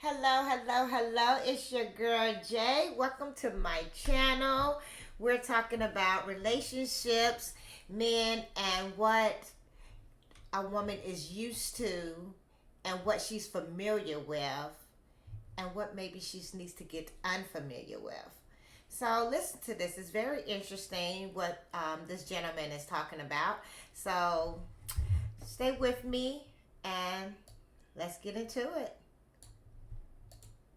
Hello, hello, hello. It's your girl Jay. Welcome to my channel. We're talking about relationships, men, and what a woman is used to, and what she's familiar with, and what maybe she needs to get unfamiliar with. So, listen to this. It's very interesting what this gentleman is talking about. So, stay with me and let's get into it.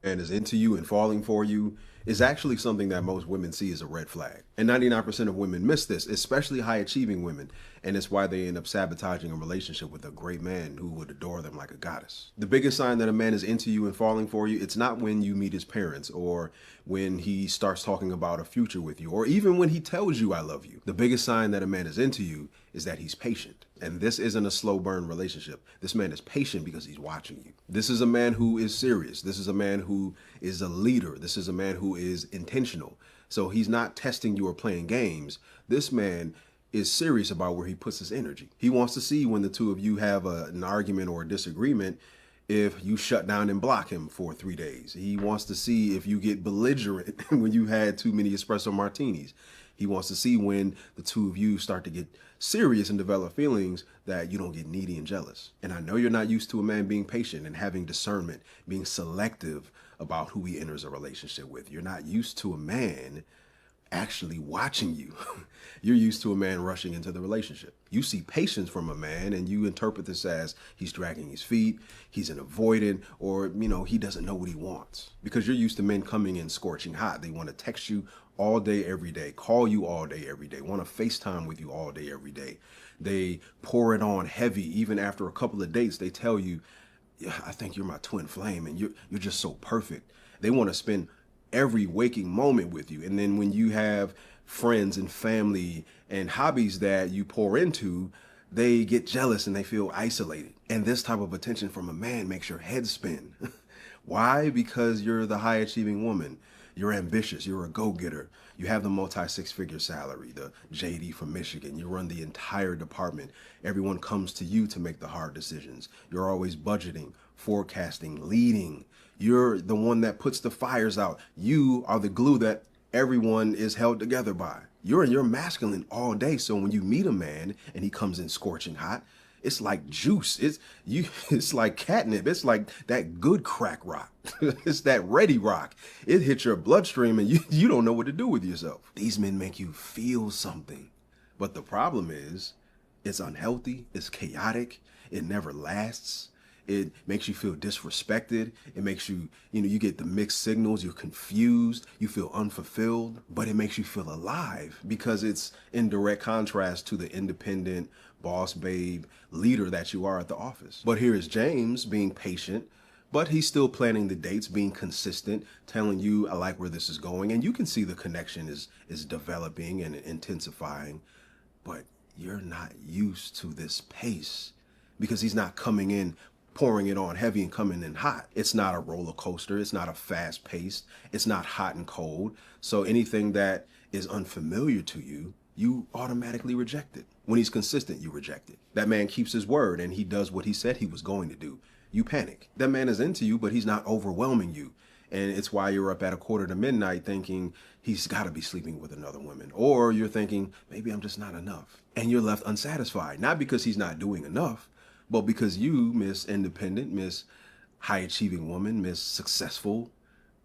And is into you and falling for you is actually something that most women see as a red flag. And 99% of women miss this, especially high achieving women. And it's why they end up sabotaging a relationship with a great man who would adore them like a goddess. The biggest sign that a man is into you and falling for you, it's not when you meet his parents or when he starts talking about a future with you or even when he tells you I love you. The biggest sign that a man is into you is that he's patient. And this isn't a slow burn relationship. This man is patient because he's watching you. This is a man who is serious. This is a man who is a leader. This is a man who is intentional. So he's not testing you or playing games. This man is serious about where he puts his energy. He wants to see when the two of you have an argument or a disagreement, if you shut down and block him for 3 days. He wants to see if you get belligerent when you had too many espresso martinis. He wants to see when the two of you start to get serious and develop feelings that you don't get needy and jealous. And I know you're not used to a man being patient and having discernment, being selective about who he enters a relationship with. You're not used to a man actually watching you. You're used to a man rushing into the relationship. You see patience from a man and you interpret this as he's dragging his feet, he's an avoidant, or, he doesn't know what he wants. Because you're used to men coming in scorching hot. They want to text you all day, every day, call you all day, every day, want to FaceTime with you all day, every day. They pour it on heavy. Even after a couple of dates, they tell you, yeah, I think you're my twin flame and you're just so perfect. They want to spend every waking moment with you. And then when you have friends and family and hobbies that you pour into, they get jealous and they feel isolated. And this type of attention from a man makes your head spin. Why? Because you're the high achieving woman. You're ambitious. You're a go-getter. You have the multi-six-figure salary, the JD from Michigan. You run the entire department. Everyone comes to you to make the hard decisions. You're always budgeting, forecasting, leading. You're the one that puts the fires out. You are the glue that everyone is held together by. You're in your masculine all day. So when you meet a man and he comes in scorching hot, it's like juice. It's like catnip. It's like that good crack rock. It's that ready rock. It hits your bloodstream and you don't know what to do with yourself. These men make you feel something. But the problem is it's unhealthy, it's chaotic, it never lasts. It makes you feel disrespected. It makes you, you get the mixed signals. You're confused. You feel unfulfilled, but it makes you feel alive because it's in direct contrast to the independent boss babe leader that you are at the office. But here is James being patient, but he's still planning the dates, being consistent, telling you, I like where this is going. And you can see the connection is developing and intensifying, but you're not used to this pace because he's not coming in pouring it on heavy and coming in hot. It's not a roller coaster. It's not a fast pace. It's not hot and cold. So anything that is unfamiliar to you, you automatically reject it. When he's consistent, you reject it. That man keeps his word and he does what he said he was going to do. You panic. That man is into you, but he's not overwhelming you. And it's why you're up at a quarter to midnight thinking he's got to be sleeping with another woman. Or you're thinking, maybe I'm just not enough. And you're left unsatisfied, not because he's not doing enough, but because you, Miss Independent, Miss High Achieving Woman, Miss Successful,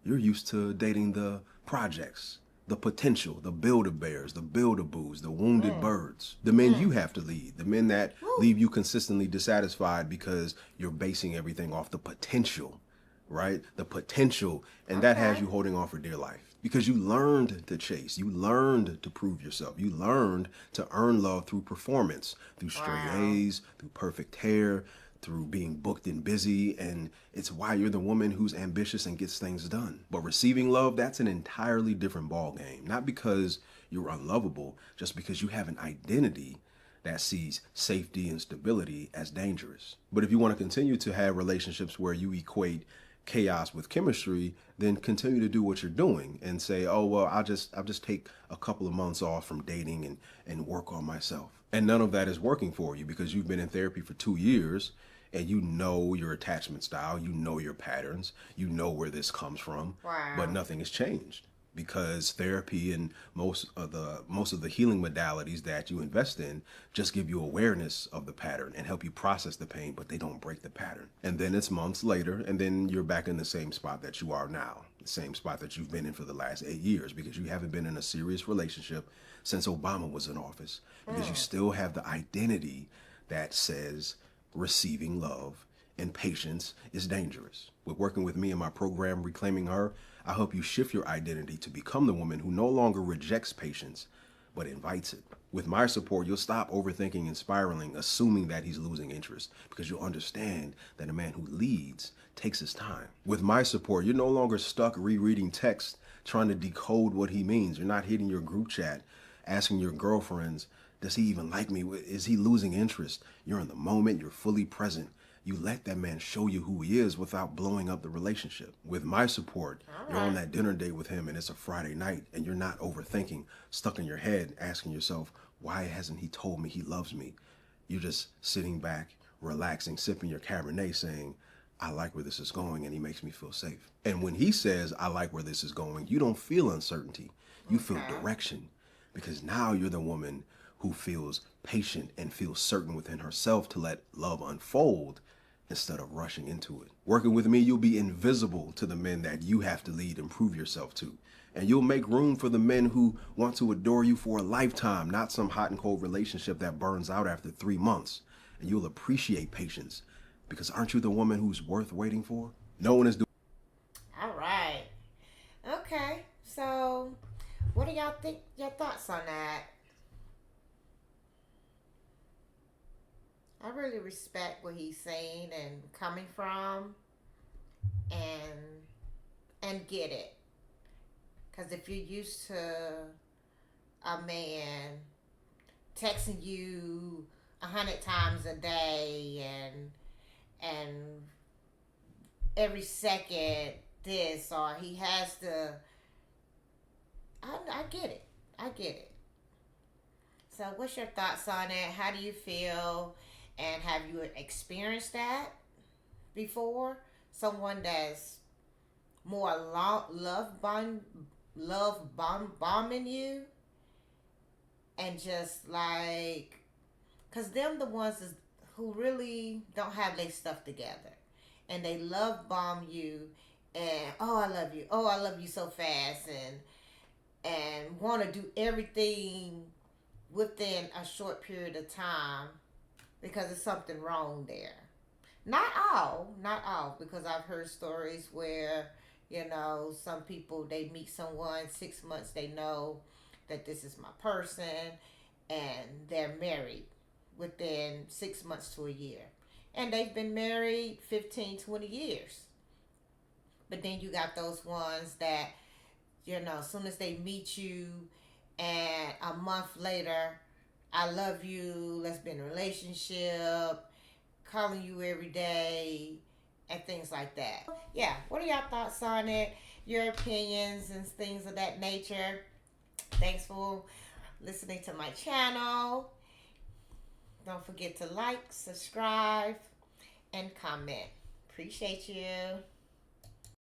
you're used to dating the projects, the potential, the Build-A-Bears, the Build-A-Boos, the wounded birds, the men you have to lead, the men that leave you consistently dissatisfied because you're basing everything off the potential, right? The potential, and that has you holding on for dear life. Because you learned to chase, you learned to prove yourself, you learned to earn love through performance, through straight A's, through perfect hair, through being booked and busy. And it's why you're the woman who's ambitious and gets things done. But receiving love, that's an entirely different ball game. Not because you're unlovable, just because you have an identity that sees safety and stability as dangerous. But if you want to continue to have relationships where you equate chaos with chemistry, then continue to do what you're doing and say, oh, well, I'll just take a couple of months off from dating and work on myself. And none of that is working for you because you've been in therapy for 2 years and you know your attachment style, you know your patterns, you know where this comes from, but Wow. nothing has changed because therapy and most of the healing modalities that you invest in just give you awareness of the pattern and help you process the pain, but they don't break the pattern. And then it's months later, and then you're back in the same spot that you are now, the same spot that you've been in for the last 8 years, because you haven't been in a serious relationship since Obama was in office, because you still have the identity that says receiving love and patience is dangerous. With working with me in my program, Reclaiming Her, I help you shift your identity to become the woman who no longer rejects patience, but invites it. With my support, you'll stop overthinking and spiraling, assuming that he's losing interest, because you'll understand that a man who leads takes his time. With my support, you're no longer stuck rereading text, trying to decode what he means. You're not hitting your group chat, asking your girlfriends, does he even like me? Is he losing interest? You're in the moment, you're fully present. You let that man show you who he is without blowing up the relationship. With my support, All you're on right. that dinner date with him and it's a Friday night and you're not overthinking, stuck in your head, asking yourself, why hasn't he told me he loves me? You're just sitting back, relaxing, sipping your Cabernet, saying, I like where this is going and he makes me feel safe. And when he says, I like where this is going, you don't feel uncertainty. You feel Okay. direction, because now you're the woman who feels patient and feels certain within herself to let love unfold instead of rushing into it. Working with me, you'll be invisible to the men that you have to lead and prove yourself to. And you'll make room for the men who want to adore you for a lifetime, not some hot and cold relationship that burns out after 3 months. And you'll appreciate patience, because aren't you the woman who's worth waiting for? No one is doing. All right. Okay. So, what do y'all think? Your thoughts on that? I really respect what he's saying and coming from, and get it. Cause if you're used to a man texting you 100 times a day and every second this or he has to, I get it. I get it. So, what's your thoughts on it? How do you feel? And have you experienced that before? Someone that's more bombing you, and just like, cause them the ones who really don't have their stuff together, and they love bomb you, and oh I love you, oh I love you so fast, and want to do everything within a short period of time because there's something wrong there. Not all, because I've heard stories where, some people, they meet someone 6 months, they know that this is my person, and they're married within 6 months to a year. And they've been married 15, 20 years. But then you got those ones that, as soon as they meet you and a month later, I love you, let's be in a relationship, calling you every day, and things like that. Yeah, what are your thoughts on it? Your opinions and things of that nature. Thanks for listening to my channel. Don't forget to like, subscribe, and comment. Appreciate you.